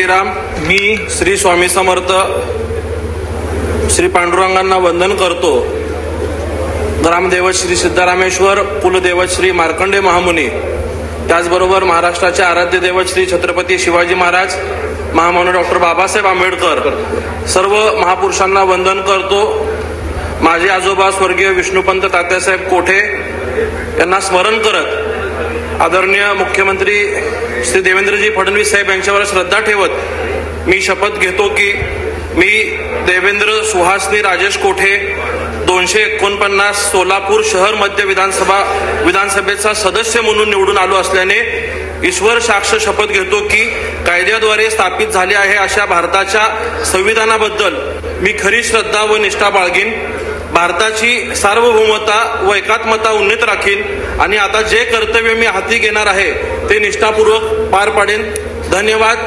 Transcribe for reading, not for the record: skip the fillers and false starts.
श्रीराम. मी श्री स्वामी समर्थ श्री पांडुरंगांना वंदन करतो. ग्रामदेवत श्री सिद्धरामेश्वर, कुलदेवत श्री मार्कंडे महामुनी, त्याचबरोबर महाराष्ट्राचे आराध्य दैवत श्री छत्रपती शिवाजी महाराज, महामानव डॉक्टर बाबासाहेब आंबेडकर, सर्व महापुरुषांना वंदन करतो. माझे आजोबा स्वर्गीय विष्णुपंत तात्यासाहेब कोठे यांना स्मरण करत आदरणीय मुख्यमंत्री श्री देवेंद्रजी फडणवीस साहेब यांच्यावर श्रद्धा ठेवत मी शपथ घेतो की मी देवेंद्र सुहासनी राजेश कोठे 249 सोलापूर शहर मध्य विधानसभेचा सदस्य म्हणून निवडून आलो असल्याने ईश्वर साक्ष शपथ घेतो की कायद्याद्वारे स्थापित झाले आहे अशा भारताच्या संविधानाबद्दल मी खरी श्रद्धा व निष्ठा बाळगीन. भारताची सार्वभौमता व एकात्मता उन्नत राखीन आणि आता जे कर्तव्य मी हाती घेणार आहे ते निष्ठापूर्वक पार पाडेन. धन्यवाद.